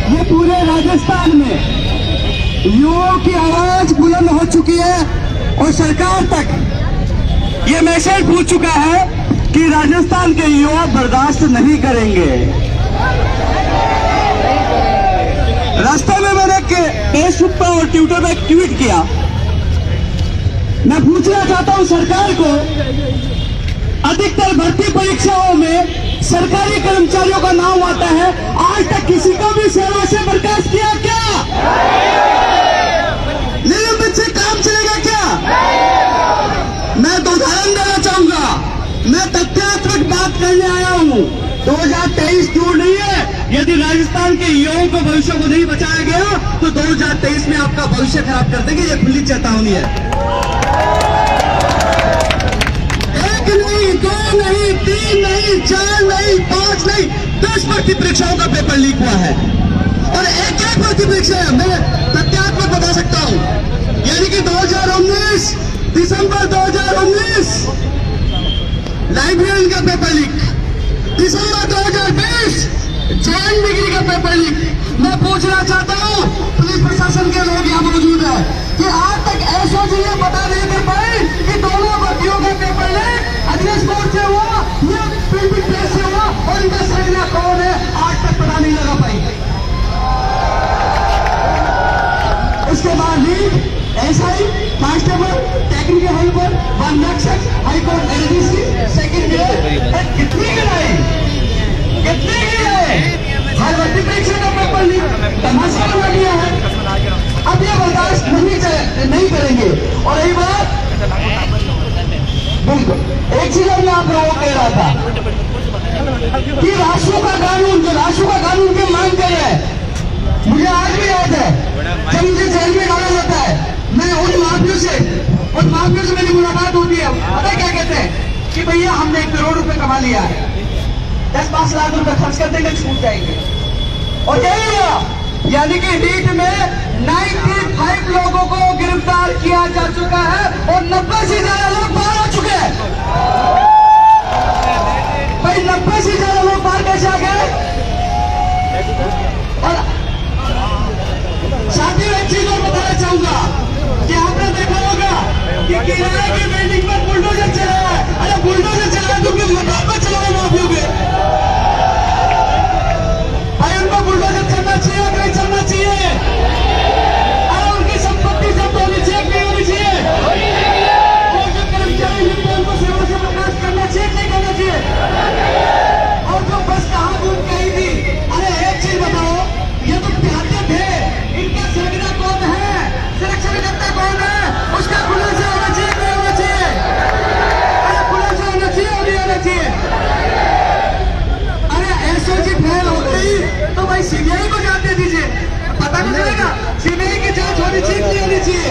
ये पूरे राजस्थान में युवाओं की आवाज बुलंद हो चुकी है और सरकार तक ये मैसेज पूछ चुका है कि राजस्थान के युवा बर्दाश्त नहीं करेंगे। रास्ते में मैंने फेसबुक पर और ट्विटर पर एक ट्वीट किया। मैं पूछना चाहता हूं सरकार को, अधिकतर भर्ती परीक्षाओं में सरकारी कर्मचारियों का नाम आता है, आज तक किसी को भी सेवा से बर्खास्त किया क्या? निलंबित से काम चलेगा क्या? मैं तो उदाहरण देना चाहूंगा, मैं तथ्यात्मक बात करने आया हूं। 2023 दूर नहीं है। यदि राजस्थान के युवाओं को भविष्य को नहीं बचाया गया तो 2023 में आपका भविष्य खराब कर देंगे। ये खुली चेतावनी है। 1 नहीं, 2 नहीं, 3 नहीं, 4 नहीं, 5 नहीं, 10 भर्ती परीक्षाओं का पेपर लीक हुआ है और एक भर्ती परीक्षा है। मैं तथ्यात्मक बता सकता हूं, यानी कि 2019 दिसंबर 2019 लाइब्रेरियन का पेपर लीक, दिसंबर 2020 जैन डिग्री का पेपर लीक। मैं पूछना चाहता हूं, पुलिस प्रशासन के लोग यहाँ मौजूद है कि आज तक एसओजी ये पता नहीं कर पाए कि दोनों भर्तियों का पेपर लीक अधीन बोर्ड से हुआ या प्रिंटिंग प्रेस से हुआ और इनका सर्जना कौन है, आज तक पता नहीं लगा पाई। उसके बाद ही एसआई, कांस्टेबल, टेक्निकल हेल्पर, वन रक्षक, हाईकोर्ट एडीसी, सेकंड ग्रेड, कितनी गिराई, कितनी गिराई। हर भर्ती परीक्षा का पेपर लीक तमाशा बना दिया है। अब ये बर्दाश्त नहीं करेंगे। और यही बात बिल्कुल एक चीज मैं आप लोगों को कह रहा था कि राष्ट्रों का कानून, जो राष्ट्रों का कानून की मांग कर रहे हैं, मुझे आज भी याद है जब मुझे जेल में डाला जाता है, मैं उन माफियों से मेरी मुलाकात होती है। पता है क्या कहते हैं कि भैया हमने 1 करोड़ रुपए कमा लिया है, 10-5 लाख रुपए खर्च कर देंगे, छूट जाएंगे। और यही हुआ, यानी कि नीट में 95 लोगों को गिरफ्तार किया जा चुका है और 90 से ज्यादा लोग बाहर आ चुके हैं। भाई 90 से ज्यादा लोग बाहर कैसे आ गए? और साथियों एक चीज और बताना चाहूंगा कि आपने देखा होगा कि किराए की बिल्डिंग पर बुलडोजर चला है। अरे बुलडोजर चला है तो किस मकान पर चला है माफियों के? भाई उनको बुलडोजर चलना चाहिए, नहीं चलना चाहिए? अरे उनकी संपत्ति जब्त होनी चाहिए, नहीं होनी चाहिए? और जो कर्मचारी हैं उनको सेवा से बर्खास्त करना चाहिए, नहीं करना चाहिए? और जो बस कहां घूम गई थी, अरे एक चीज बताओ, ये तो प्यादे थे, इनका सरगना कौन है, सुरक्षाकर्ता कौन है, उसका खुलासा होना चाहिए, नहीं होना चाहिए? अरे खुलासा होना चाहिए और नहीं होना चाहिए? अरे एसओजी फेल हो गई तो भाई सीबीआई को जांच दे दीजिए, पता नहीं चलेगा? सीबीआई की जांच होनी चाहिए, नहीं होनी चाहिए?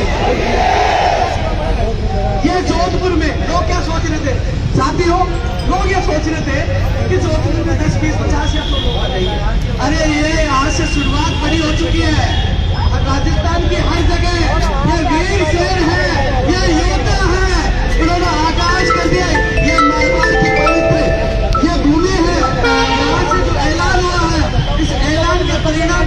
ये जोधपुर में लोग क्या सोच रहे थे साथियों, लोग ये सोच रहे थे कि जोधपुर में 10, 20, 50 या 100 लोग आ जाएंगे। अरे ये आज से शुरुआत बड़ी हो चुकी है। राजस्थान की हर जगह ये वीर शेर है, ये योद्धा है, उन्होंने आकाश कर दिया। ये मारवाड़ की पवित्र ये भूमि है, यहाँ से जो ऐलान हुआ है, इस ऐलान के परिणाम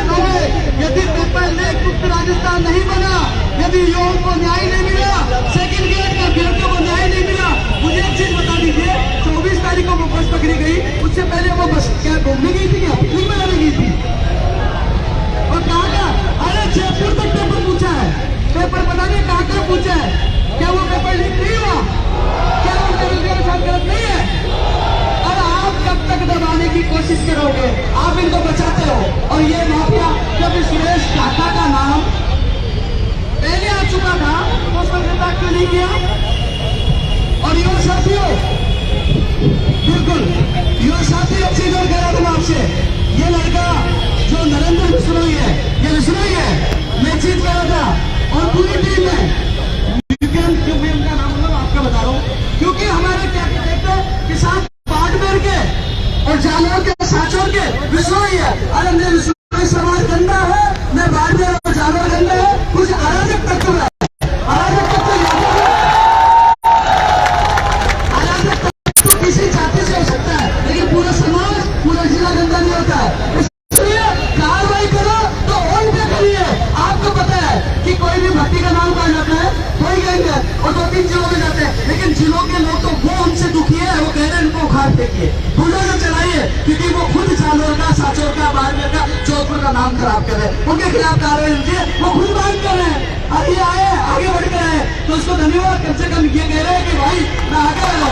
होंगे। यदि पेपर लीक मुक्त राजस्थान नहीं बना, यदि युवाओं को न्याय नहीं मिला, सेकंड ग्रेड के अभ्यर्थियों को न्याय नहीं मिला, मुझे एक चीज बता दीजिए, 24 तारीख को वो बस पकड़ी गई, उससे पहले वो बस क्या घूमने गई थी, क्या पिकनिक मनाने गई थी? और कहा अरे जयपुर तक पेपर पूछा है, पेपर पता नहीं कहाँ पूछा है, क्या वो पेपर लीक नहीं हुआ? क्या वो मेरे साथ गलत नहीं है? और आप कब तक दबाने की कोशिश करोगे? आप इनको बचाते हो। और ये माफिया जब सुरेश काका का नाम पहले आ चुका था तो उसको गिरफ्तार क्यों नहीं किया? और युवा साथियों, बिल्कुल युवा साथी, एक चीज और कह रहा था आपसे, ये लड़का जो नरेंद्र बिश्नोई है, ये बिश्नोई है, मैं चीज कह रहा था। और पूरी टीम में क्यों मैं उनका नाम मतलब आपका बता रहा हूं, क्योंकि हमारे क्या कहते हैं किसान बाड़मेर के और जालौर के खुद चालोर का, साचोर का, बाड़मेर का, जोधपुर का नाम खराब कर रहे हैं, उनके खिलाफ कार्रवाई होनी चाहिए। वो खुद बात कर रहे हैं, अरे आए आगे बढ़ कर आए, तो उसको धन्यवाद। कम से कम ये कह रहे हैं कि भाई मैं आगे बढ़ा।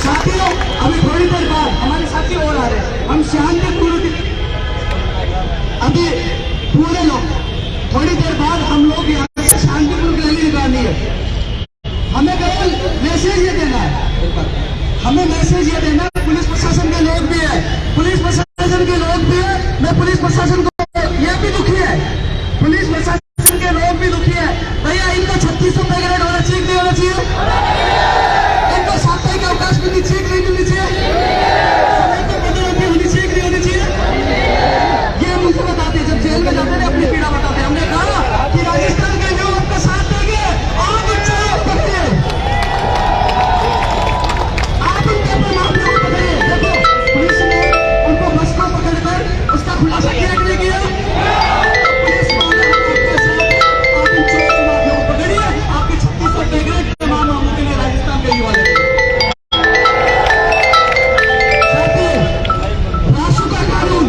साथियों, अभी थोड़ी देर बाद हमारे साथी और आ रहे हैं, हम शांतिपूर्ण, अभी पूरे लोग थोड़ी देर बाद हम लोग यहाँ से शांतिपूर्ण रैली निकालनी है। हमें केवल मैसेज ये देना है, हमें मैसेज ये देना है, पुलिस प्रशासन के लोग भी है, पुलिस प्रशासन के लोग भी है, मैं पुलिस प्रशासन को, ये भी दुखी है, पुलिस प्रशासन के लोग भी दुखी है। भैया इनको 3600 रुपए का रेट होना चाहिए, नहीं होना चाहिए? इनको साप्ताहिक अवकाश मिलनी चाहिए, नहीं मिलनी चाहिए? समय को पदोन्नति होनी चाहिए, नहीं होनी चाहिए? ये मुझे बताते, जब जेल में जाते थे अपनी पीड़ा बताते, हमने कहा कि राजस्थान के लोग आपका साथ देंगे, आप उच्चारण पकड़िए, आप उन पेपर माफिया को पकड़िए। देखो पुलिस ने उनको बस को पकड़कर उसका खुलासा किया कि नहीं किया? पुलिस वाले आपके साथ, आप इन चोर माफिया को पकड़िए, आपके 3600 रुपए के रेट तमाम मामलों के लिए राजस्थान के युवा लेंगे। राष्ट्रीय कानून,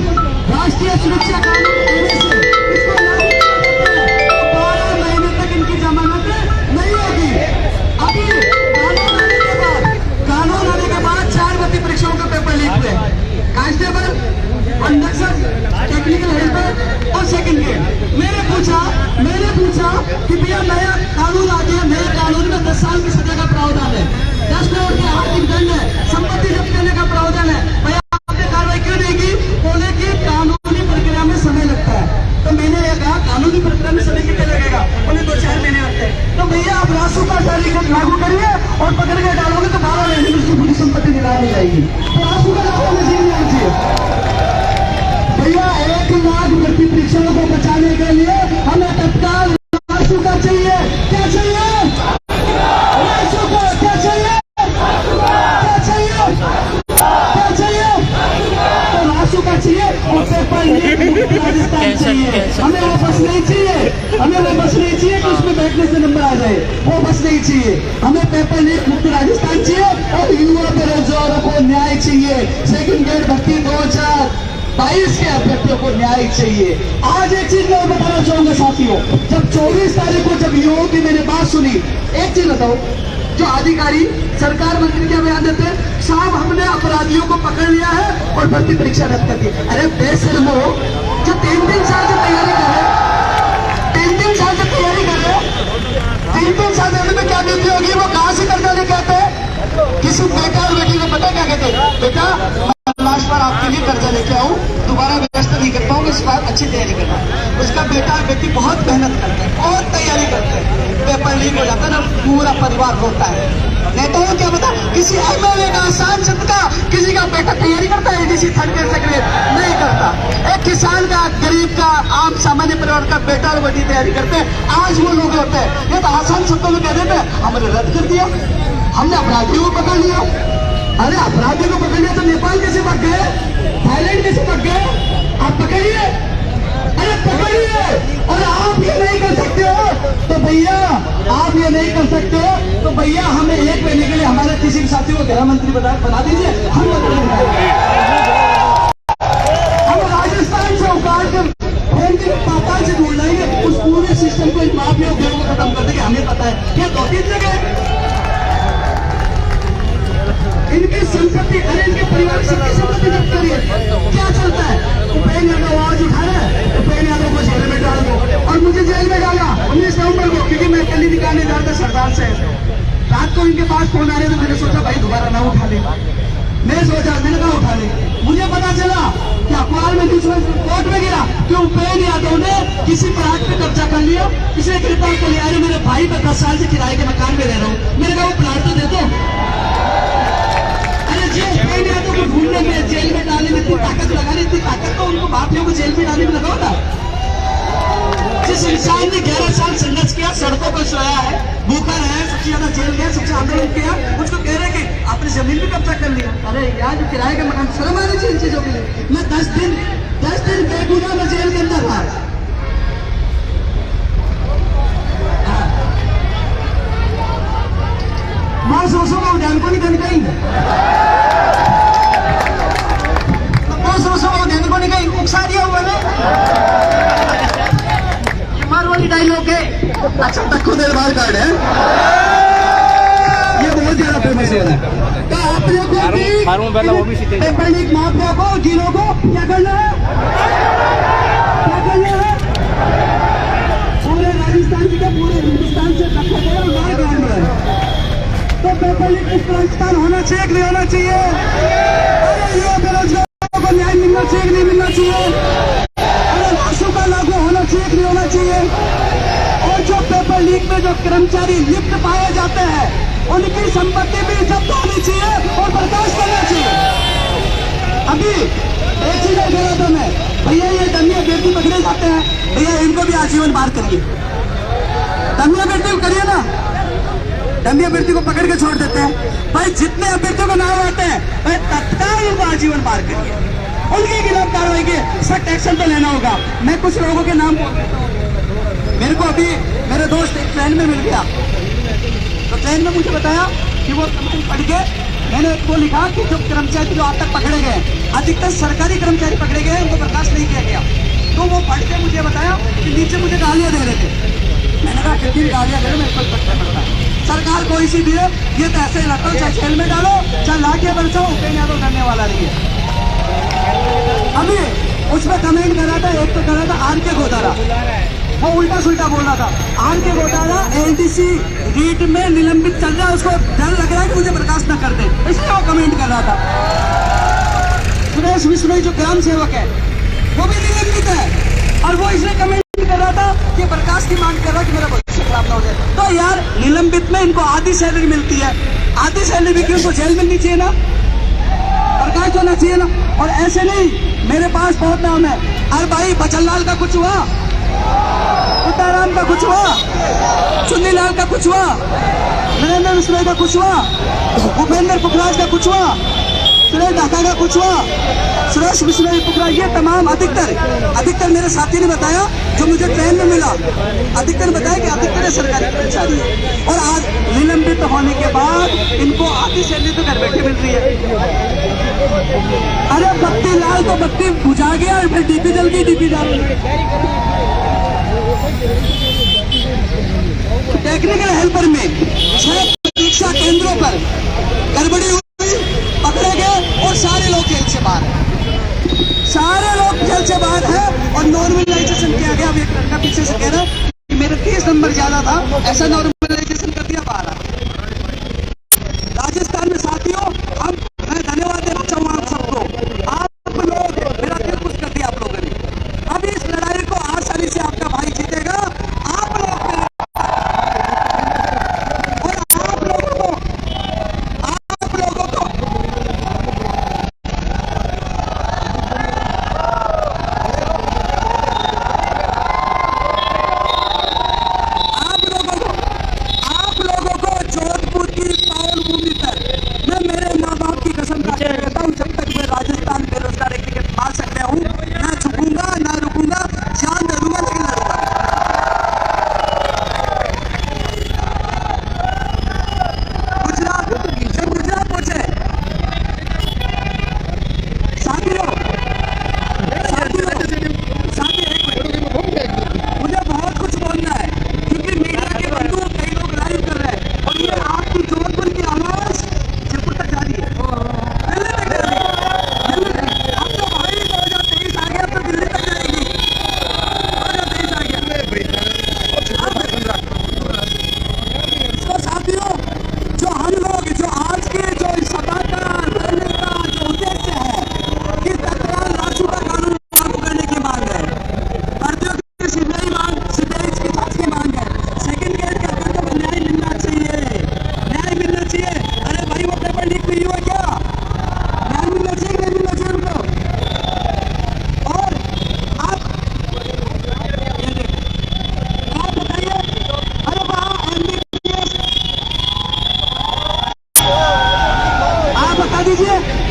राष्ट्रीय सुरक्षा कानून से इसको लागू किया जाता है, तो 12 महीने तक इनकी जमानत नहीं होगी। अभी कानून आने के बाद 4 भर्ती परीक्षाओं के पेपर लीक हुए, कांस्टेबल, कंडक्टर, टेक्निकल हेल्पर और सेकंड ग्रेड। मैंने पूछा कि भैया नया कानून आ गया, नए कानून में 10 साल की सजा का प्रावधान है, 10 करोड़ के आर्थिक दंड है, संपत्ति जब्त करने का प्रावधान है। भैया आपने कार्रवाई क्यों नहीं की? बोले कि कानूनी प्रक्रिया में समय लगता है। तो मैंने ये कहा कानूनी प्रक्रिया में समय कितना लगेगा? बोले 2-4 महीने लगते हैं। तो भैया आप रासुका लागू करिए और पकड़ के डालोगे तो 12 महीने में उसकी पूरी संपत्ति निकाल जाएगी। तो रासुका लागू में नहीं होनी चाहिए। भैया 1 लाख भर्ती परीक्षाओं को बचाने के लिए हमें तत्काल रासुका चाहिए। क्या चाहिए? रासुका क्या चाहिए? क्या चाहिए? क्या चाहिए? तो रासुका चाहिए और पेपर लीक राजस्थान चाहिए। हमें वो बस नहीं चाहिए, हमें वो बस नहीं चाहिए कि उसमें बैठने से नंबर आ जाए, वो बस नहीं चाहिए। हमें पेपर लीक मुक्त राजस्थान चाहिए और युवा बेरोजगारों को न्याय चाहिए। सेकंड ग्रेड भर्ती 2022 के अभ्यर्थियों को न्याय चाहिए। आज एक चीज मैं बताना चाहूंगा साथियों, जब 24 तारीख को जब युवाओं की मैंने बात सुनी, एक चीज बताओ, जो अधिकारी सरकार मंत्री क्या बयान देते हैं, साहब हमने अपराधियों को पकड़ लिया है और भर्ती परीक्षा रद्द कर दी। अरे बेशर्मो, जो 3-3 साल से तैयारी कर रहे, 3-3 साल से तैयारी कर रहे, 3-3 साल से में क्या ड्यूटी होगी? वो कहां से कर्जा लेके आते हैं? किसी बेटा और बेटी को पता क्या कहते हैं? बेटा लास्ट बार आपके लिए कर्जा लेके आऊं, दोबारा व्यवस्था नहीं कर पाऊंगा, इस बार अच्छी तैयारी करना। उसका बेटा और बेटी बहुत मेहनत करते हैं, बहुत तैयारी करते हैं, पेपर लीक हो जाता है ना, पूरा परिवार रोता है। नेताओं क्या पता, किसी एमएलए का, सांसद का, किसी का बेटा तैयारी करता है ADC 3rd grade 2nd grade नहीं करता। एक किसान का, गरीब का, आम सामान्य परिवार का बेटा और बेटी तैयारी करते हैं। आज वो लोग होते हैं, ये तो आसान शब्दों में कह देते हैं हमने रद्द कर दिया, हमने अपराधियों को पकड़ लिया। अरे अपराधियों को पकड़ लिया तो नेपाल कैसे पक गए, थाईलैंड कैसे पक गए? आप पकड़िए, अरे पकड़िए। और आप ये नहीं कर सकते हो तो भैया, आप ये नहीं कर सकते हो तो भैया हमें 1 महीने के लिए हमारे किसी साथी को गृह मंत्री बना दीजिए, हम राजस्थान से उखाड़ के पाताल से ढूंढ लाएंगे उस पूरे सिस्टम को, इन माफिया उद्योगों को खत्म कर देंगे। हमें पता है ये 2-3 जगह इनकी संपत्ति, अरे इनके परिवार की संपत्ति जब्त करिए। क्या चलता है? उपेंद्र यादव आवाज उठा रहे हैं, उपेंद्र यादव को जेल में डाल दो, और मुझे जेल में डाला 19 नवंबर को, क्योंकि मैं कल ही निकालने जा रहा था सरदार से। रात को इनके पास फोन आ रहे थे, मैंने सोचा भाई दोबारा ना उठा ले, मैंने कहा उठा ले। मुझे पता चला कि अखबार में कोर्ट में गिरा कि उपेंद्र यादव ने किसी प्लाट पे कब्जा कर लिया, इसे गिरफ्तार कर लिया। अरे मेरे भाई मैं 10 साल से किराए के मकान में रह रहा हूँ, मैंने कहा वो प्लाट तो दे दो। उपेंद्र यादव को ढूंढने में, जेल में डालने में इतनी ताकत लगा रही, इतनी ताकत तो उनको माफियों को जेल में डालने में लगाओ ना। जिस इंसान ने 11 साल संघर्ष किया, सड़कों पर सोया है, भूखा रहा है, सबसे ज्यादा जेल गया, सबसे आंदोलन किया, मुझको कह रहे कि आपने जमीन भी कब्जा कर लिया। अरे यार जो किराए का मकान, शर्म आनी चाहिए इन चीजों के लिए। मैं 10 दिन बेगुनाह में जेल के अंदर था। मां सोचो का उद्यान को नहीं कहीं अच्छा तक आधार कार्ड है, ये बहुत ज्यादा फेमस हो रहा है। तो आप लोग पेपर लीक माफिया को, जिलों को क्या करना है, क्या करना है? पूरे राजस्थान की, पूरे हिंदुस्तान से टक्कर गए और मार डाल रहे हैं। तो पेपर लीक मुक्त राजस्थान होना चाहिए कि नहीं होना चाहिए? अरे ये बेरोजगारों को न्याय मिलना चाहिए कि नहीं मिलना चाहिए? अरे लाशों का लागू होना चाहिए कि नहीं होना चाहिए? और जो पेपर लीक में जो कर्मचारी लिप्त पाए जाते हैं उनकी संपत्ति भी जब्त होनी चाहिए और बर्दाश्त करना चाहिए। अभी एक चीज कह रहा था मैं, भैया ये दमिया बेटी पकड़े जाते हैं, भैया इनको भी आजीवन बार करिए। दमिया बेटी को करिए ना, दमिया बेटी को पकड़ के छोड़ देते हैं। भाई जितने अभ्यर्थियों को नाम आते हैं भाई तत्काल उनको आजीवन बार करिए, उनके खिलाफ कार्रवाई की सख्त एक्शन तो लेना होगा। मैं कुछ लोगों के नाम बोल देता हूँ। मेरे को अभी मेरे दोस्त एक ट्रेन में मिल गया, तो ट्रेन में मुझे बताया कि वो कमेंट पढ़ के मैंने वो लिखा कि जो कर्मचारी जो आज तक पकड़े गए, अधिकतर सरकारी कर्मचारी पकड़े गए, उनको बर्खास्त नहीं किया गया। तो वो पढ़ के मुझे बताया कि नीचे मुझे गालियां दे रहे थे। मैंने कहा कितनी गालियां दे रहे, मेरे को पता पड़ता है। सरकार कोई सी भी है, ये तो ऐसे ही लगता है, चाहे जेल में डालो चाहे लाके बरसाओ, उपेंद्र यादव करने वाला नहीं है। अभी उसमें कमेंट कर रहा था, एक तो कर रहा था आर के घोटाला, वो उल्टा सुल्टा बोल रहा था। आर के घोटाला एलडीसी रीट में निलंबित चल रहा है, उसको डर लग रहा है कि मुझे बर्खास्त न कर दे, इसलिए वो कमेंट कर रहा था। सुरेश विश्नोई जो ग्राम सेवक है वो भी निलंबित है, और वो इसलिए कमेंट कर रहा था कि बर्खास्त की मांग कर रहा कि मेरा भविष्य खराब ना हो जाए। तो यार निलंबित में इनको आधी सैलरी मिलती है, आधी सैलरी भी क्यों, उनको जेल मिलनी चाहिए ना, बर्खास्त होना चाहिए ना। और ऐसे नहीं, मेरे पास बहुत नाम है। अरे भाई बचनलाल का कुछ हुआ, उताराम का कुछ हुआ, चुन्नीलाल का कुछ हुआ, नरेंद्र विश्नोई का कुछ हुआ, भूपेंद्र पुखराज का कुछ हुआ, सुरेश ढाका का कुछ हुआ, सुरेश विश्नोई पुखराज, ये तमाम अधिकतर मेरे साथी ने बताया जो मुझे ट्रेन में मिला, अधिकतर बताया कि अधिकतर सरकारी कर्मचारी है। और आज निलंबित होने के बाद इनको आधी सैलरी तो घर बैठे मिल रही है। अरे बत्ती लाल तो बत्ती बुझा गया, फिर डीपी जल गई, डीपी जल गई। टेक्निकल हेल्पर में 6 परीक्षा केंद्रों पर गड़बड़ी हुई, पकड़े गए और सारे लोग जेल से बाहर हैं, सारे लोग जेल से बाहर हैं। और नॉर्मलाइजेशन किया गया। अब एक लड़का पीछे से कह रहा है कि मेरे 30 नंबर ज्यादा था, ऐसा नॉर्मलाइजेशन कर दिया, बाहर आ। राजस्थान में साथियों मैं धन्यवाद देना चाहूंगा आप सबको, आप लोग मेरा दिल खुश कर दिया आप लोगों ने। अब इस लड़ाई को आसानी से आपका भाई जीतेगा, आप लोग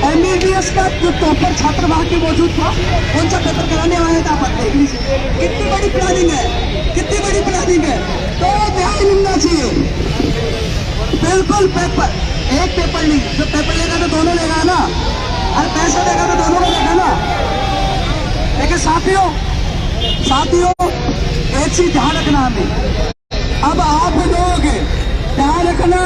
एमबीबीएस का जो टॉपर छात्र वहां के मौजूद था, कौन सा पेपर कराने आया था आप इंग्लिश। कितनी बड़ी प्लानिंग है, कितनी बड़ी प्लानिंग है। तो ध्यान मिलना चाहिए बिल्कुल। पेपर एक पेपर नहीं, जो पेपर लेगा तो दोनों लेगा ना, और पैसा देगा तो दोनों को देगा ना। लेकिन साथियों एक चीज ध्यान रखना, हमें अब आप लोग ध्यान रखना,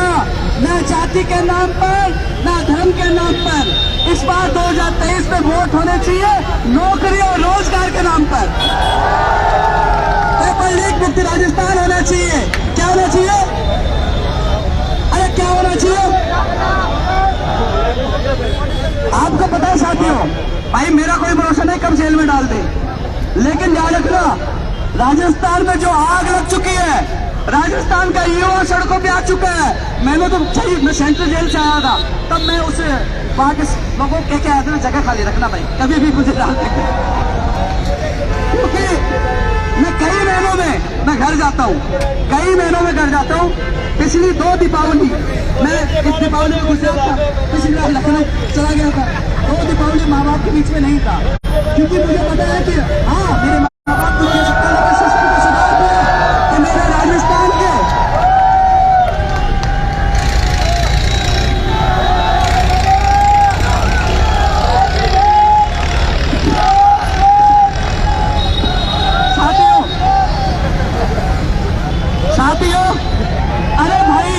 न जाति के नाम पर न धर्म के नाम पर इस बार 2023 में वोट होने चाहिए नौकरी और रोजगार के नाम पर। पेपर लीक मुक्त राजस्थान होना चाहिए। क्या होना चाहिए? अरे क्या होना चाहिए? आपको पता है साथियों, भाई मेरा कोई भरोसा नहीं कब जेल में डाल दे, लेकिन ध्यान रखना राजस्थान में जो आग लग चुकी है, राजस्थान का युवा सड़कों पे आ चुका है। मैंने तो सही, मैं सेंट्रल जेल से आया था, तब मैं उसे वहां के लोगों को कह आया था जगह खाली रखना भाई, कभी भी मुझे डाल देंगे। क्योंकि मैं कई महीनों में मैं घर जाता हूँ, कई महीनों में घर जाता हूँ। पिछली 2 दीपावली मैं इस दीपावली में गुजरात था, पिछली बार लखनऊ चला गया था। 2 दीपावली माँ बाप के बीच में नहीं था, क्योंकि मुझे पता है कि हाँ मेरे माँ बाप को सिस्टम को सुधार दिया कि मेरे राजस्थान के साथियों, अरे भाई,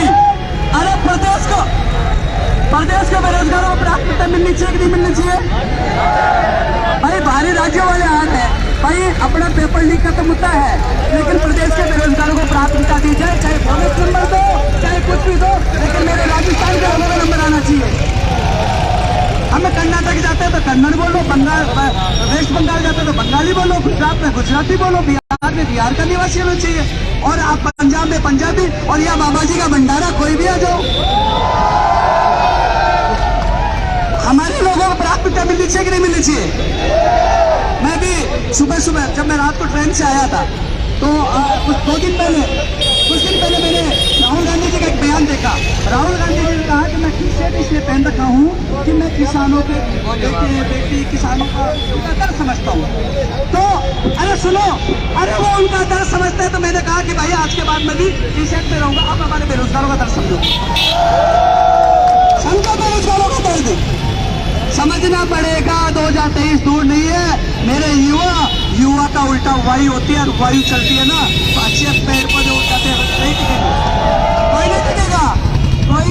अरे प्रदेश के बेरोजगारों को प्राथमिकता मिलनी चाहिए कि नहीं मिलनी चाहिए? भाई बाहरी राज्यों वाले आ रहे हैं, भाई अपना पेपर लीक का तो मुद्दा है, लेकिन प्रदेश के बेरोजगारों को प्राथमिकता दी जाए, चाहे बोनस नंबर दो चाहे कुछ भी दो, लेकिन मेरे राजस्थान का अलग नंबर आना चाहिए। हमें कर्नाटक जाते हैं तो कन्नड़ बोलो, वेस्ट बंगाल जाते हैं तो बंगाली बोलो, गुजरात में गुजराती बोलो, बिहार में बिहार का निवासी होना चाहिए, और आप पंजाब में पंजाबी, और या बाबा जी का भंडारा कोई भी आ जाओ। हमारे लोगों को प्राथमिकता मिलनी चाहिए कि नहीं मिलनी चाहिए? मैं भी सुबह जब मैं रात को ट्रेन से आया था तो कुछ दिन पहले मैंने राहुल गांधी जी का एक बयान देखा। राहुल गांधी जी ने कहा कि मैं टी शर्ट इसलिए पहन रखा हूँ कि मैं किसानों के बेटी किसानों का दर्द समझता हूँ। तो अरे सुनो, अरे वो उनका दर्द समझते हैं, तो मैंने कहा कि भाई आज के बाद मैं भी टी शर्ट में रहूंगा। अब हमारे बेरोजगारों का दर्द समझो बेरोजगारों का दर्द समझना पड़ेगा। 2023 दूर नहीं है मेरे युवा का उल्टा वायु होती है, और वायु चलती है ना तो अच्छे पेड़ पौधे उठ जाते हैं, नहीं टिकेंगे, कोई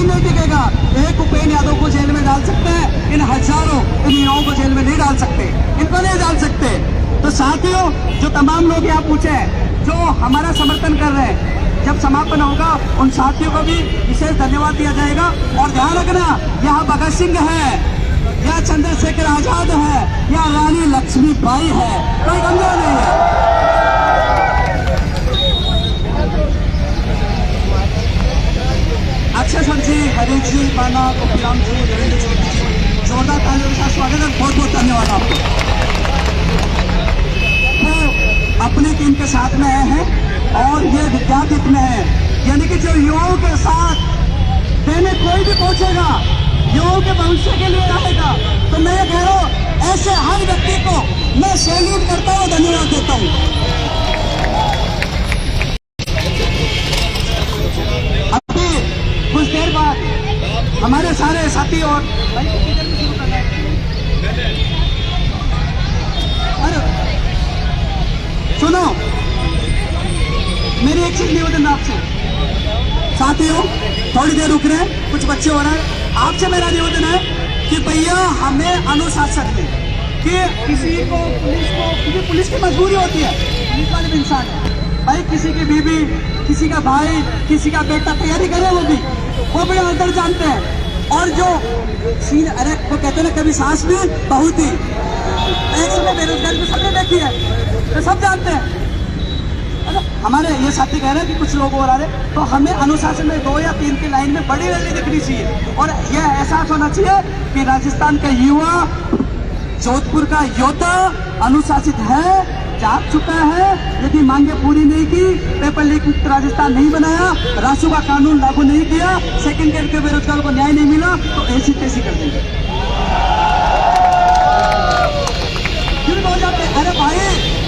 नहीं टिकेगा। एक उपेंद्र यादव को जेल में डाल सकते हैं, इन हजारों युवाओं को जेल में नहीं डाल सकते, इनको नहीं डाल सकते। तो साथियों, जो तमाम लोग यहाँ पूछे हैं, जो हमारा समर्थन कर रहे हैं, जब समापन होगा उन साथियों को भी विशेष धन्यवाद दिया जाएगा। और ध्यान रखना, यहाँ भगत सिंह है या चंद्रशेखर आजाद है या रानी लक्ष्मीबाई है, कोई कमजोर नहीं है। अक्षय सर जी, हरीश जी, पाना, गोपीराम जी, रविंद्र जी, जोरदार तालियों के साथ स्वागत है। बहुत बहुत धन्यवाद आपको। वो अपनी टीम के साथ में आए हैं और ये विद्यार्थी में है, यानी कि जो युवाओं के साथ देने कोई भी पहुंचेगा, युवाओं के भविष्य के लिए आएगा, तो मैं ये कह रहा हूं ऐसे हर व्यक्ति को मैं सैल्यूट करता हूं, धन्यवाद देता हूं। अभी कुछ देर बाद हमारे सारे साथी और अरे सुनो, मेरी एक चीज निवेदन आपसे साथियों, थोड़ी देर रुक रहे हैं, कुछ बच्चे हो रहे हैं। आपसे मेरा निवेदन है कि भैया हमें अनुशासन में कि किसी को क्योंकि पुलिस की मजबूरी होती है, पुलिस वाले भी इंसान है भाई, किसी की बीवी, किसी का भाई, किसी का बेटा तैयारी करे, वो बड़े अंदर जानते हैं। और जो सीन, अरे वो कहते हैं ना कभी सास भी बहू थी, एक समय बेरोजगारी में सबने देखी है, तो सब जानते हैं। हमारे ये साथी कह रहे हैं कि कुछ लोग और आ रहे, तो हमें अनुशासन में 2 या 3 की लाइन में बड़ी रैली दिखनी चाहिए, और यह एहसास होना चाहिए कि राजस्थान का युवा, जोधपुर का योद्धा अनुशासित है, जाग चुका है। यदि मांगे पूरी नहीं की, पेपर लीक मुक्त राजस्थान नहीं बनाया, रासू का कानून लागू नहीं किया, सेकंड ईयर के बेरोजगारों को न्याय नहीं मिला, तो ऐसी तैसी कर देंगे। क्यों हो जाते? अरे भाई,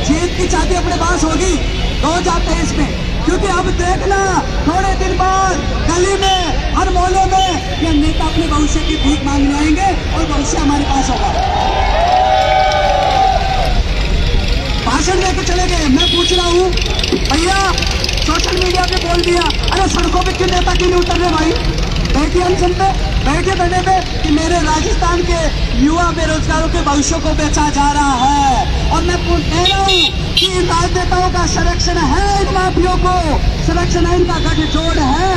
जीत की चाबी अपने पास होगी 2023 में, क्योंकि अब देखना थोड़े दिन बाद गली में, हर मोहल्ले में ये नेता अपने भविष्य की भीख मांगने आएंगे और भविष्य हमारे पास होगा। भाषण देकर चले गए। मैं पूछ रहा हूँ भैया, सोशल मीडिया पे बोल दिया, अरे सड़कों पे क्यों नेता क्यों नहीं उतर रहे भाई? बैठिए अनशन पे, बैठे बैठे पे कि मेरे राजस्थान के युवा बेरोजगारों के भविष्य को बेचा जा रहा है। और मैं कह रहा हूँ कि इन राजनेताओं का संरक्षण है, इन माफियों को संरक्षण है, इनका गठजोड़ है,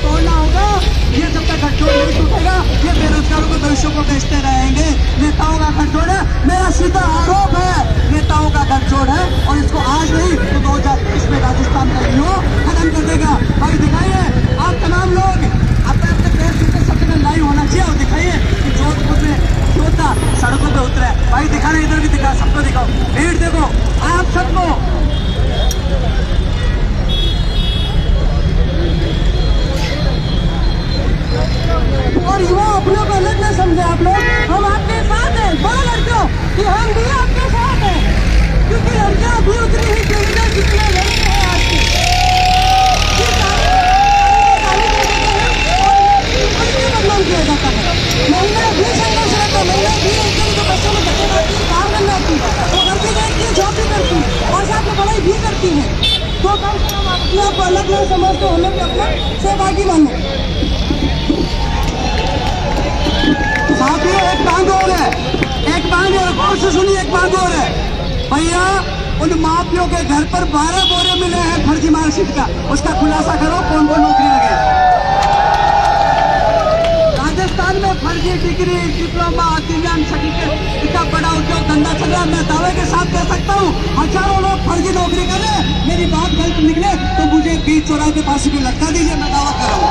तोड़ना होगा। ये जब तक गठजोड़ नहीं टूटेगा ये बेरोजगारों के भविष्य को बेचते रहेंगे। नेताओं का गठजोड़ है, मेरा सीधा आरोप है नेताओं का गठजोड़ है, और इसको आज नहीं तो 2023 में राजस्थान का युवा खत्म कर देगा। भाई दिखाइए आप तमाम लोग अपने अपने फेसबुक पे सबसे पहले लाइव होना चाहिए, और दिखाइए कि जोधपुर में योद्धा सड़कों पे उतरे। भाई दिखाना, इधर भी दिखा, सबको दिखाओ, भीड़ देखो आप सबको। और युवा अपने को अलग न समझे आप लोग, हम आपके साथ हैं। बोलो लड़कियों कि हम भी आपके साथ हैं, क्योंकि लड़कियां भी उतनी ही जरूरत है जितने लड़के हैं आज के। बदनाम किया जाता है, महिला भी संघर्ष रहता है, महिला भी एकदम जो बच्चों में धक्के मारती है, काम करने आती है, वो घर भी रहती है, जॉब भी करती है और साथ में पढ़ाई भी करती है। तो कम से कम अपने आप को अलग अलग समझ को हमें भी अपना सहभागी मानो। साथियों एक बात और है, एक बात और गौर से सुनिए, एक बात और है भैया, उन माफियों के घर पर 12 बोरे मिले हैं फर्जी मार्कशीट का, उसका खुलासा करो कौन कौन नौकरी लगे। राजस्थान में फर्जी डिग्री, डिप्लोमा, दिव्यांग सर्टिफिकेट, इतना बड़ा उद्योग धंधा चल रहा है। मैं दावे के साथ कह सकता हूँ हजारों लोग फर्जी नौकरी कर रहे हैं। मेरी बात गलत निकले तो मुझे बीच चौराहे पे फांसी भी लटका दीजिए, मैं दावा कर रहा हूँ।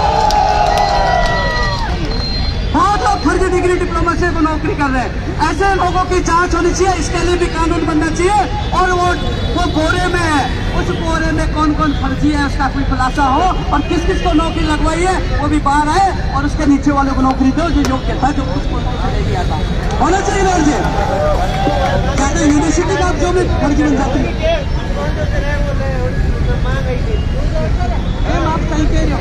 बहुत लोग फर्जी डिग्री डिप्लोमा से वो नौकरी कर रहे हैं। ऐसे लोगों की जांच होनी चाहिए, इसके लिए भी कानून बनना चाहिए। और वो बोरे में है, उस बोरे में कौन कौन फर्जी है उसका कोई खुलासा हो, और किस किस को नौकरी लगवाई है वो भी बाहर आए, और उसके नीचे वाले को नौकरी दो जो योग्य था, जो उसको गया था। होना चाहिए ना जी, कहते यूनिवर्सिटी का जो भी फर्जी बन जाती है। आप सही कह रहे हो,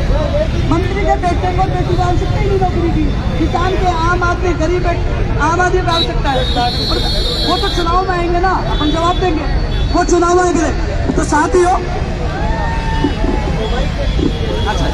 मंत्री के बेटे को बेटी डाल सकते ही नहीं नौकरी की, किसान के आम आदमी गरीब आम आदमी डाल सकता है। वो तो चुनाव में आएंगे ना, अपन जवाब देंगे, वो चुनाव में आएंगे। तो साथियों, अच्छा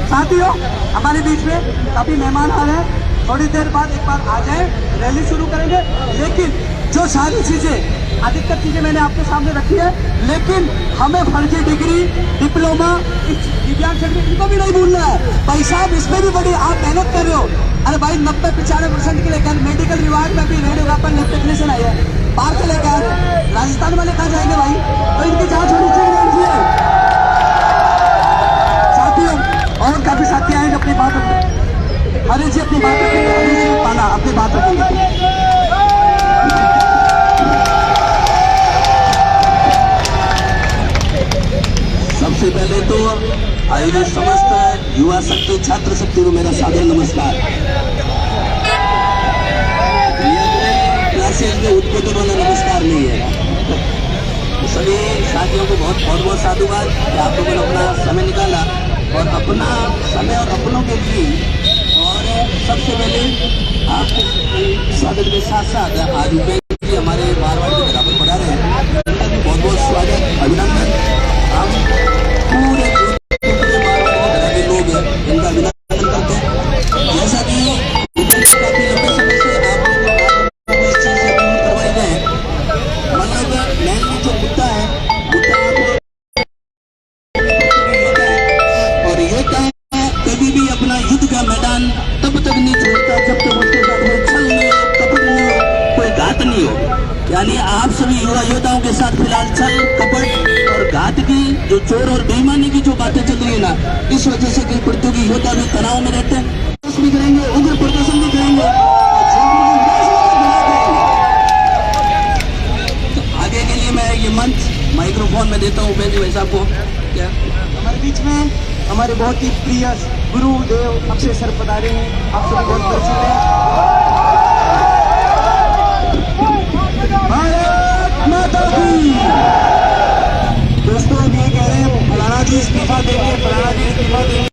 साथियों, हमारे बीच में अभी मेहमान आ रहे हैं, थोड़ी देर बाद एक बार आ जाए, रैली शुरू करेंगे। लेकिन जो सारी चीजें, अधिकतर चीजें मैंने आपके सामने रखी है, लेकिन हमें फर्जी डिग्री, डिप्लोमा, दिव्यांग सर्टिफिकेट इनको भी नहीं भूलना है। भाई साहब इसमें भी बड़ी आप मेहनत कर रहे हो। अरे भाई 90-95% के लिए मेडिकल विभाग में भी रेडियोग्राफर टेक्नीशियन आई है, बाहर से लेकर आए, राजस्थान वाले कहाँ जाएंगे भाई? तो इनकी जांच होनी चाहिए। साथियों और काफी साथी आए अपनी बात रखेंगे, हरी जी अपनी बात रखेंगे, हरी जी पाना अपनी बात रखेंगे। सबसे पहले तो आयोजित समस्त युवा शक्ति छात्र शक्ति को मेरा सादर नमस्कार। क्लासेज में उद्बोधन वाला नमस्कार नहीं है। तो सभी साथियों को बहुत बहुत साधुवाद कि आप लोगों ने अपना समय निकाला और अपना समय और अपनों के लिए। और सबसे पहले आपके स्वागत के साथ साथ आज उपेंद्र जी हमारे मारवाड़ के बराबर पढ़ा रहे हैं, उनका भी बहुत बहुत स्वागत, अभिनंदन। हम पूरे मारवाड़ के बराबर लोग हैं, इनका अभिनंदन करते हैं। जैसा कि काफी लंबे समय से आप लोग इस चीज से दूर करवाए गए, मतलब मेनली जो मुद्दा है, मुद्दा और ये कभी भी अपना युद्ध का मैदान तब तक नहीं छोड़ता जब तक उसके साथ कोई छल नहीं हो, कपट नहीं हो, कोई घात नहीं हो। यानी आप सभी युवा योद्धाओं के साथ फिलहाल छल, कपट और घात की जो चोर और बेईमानी की जो बातें चल रही है ना, इस वजह से कई प्रतियोगी योद्धा भी तनाव में रहते हैं, भी करेंगे, उग्र प्रदर्शन भी करेंगे। तो आगे के लिए मैं ये मंच माइक्रोफोन में देता हूँ उपेंद्र भाई साहब को। क्या हमारे बीच में हमारे बहुत ही प्रिय गुरुदेव अक्षय सर पधारे हैं, आप सभी बहुत परिचित हैं। भारत माता की। दोस्तों ये कह रहे हैं फलाना जी इस्तीफा देंगे, फलाना जी इस्तीफा देंगे।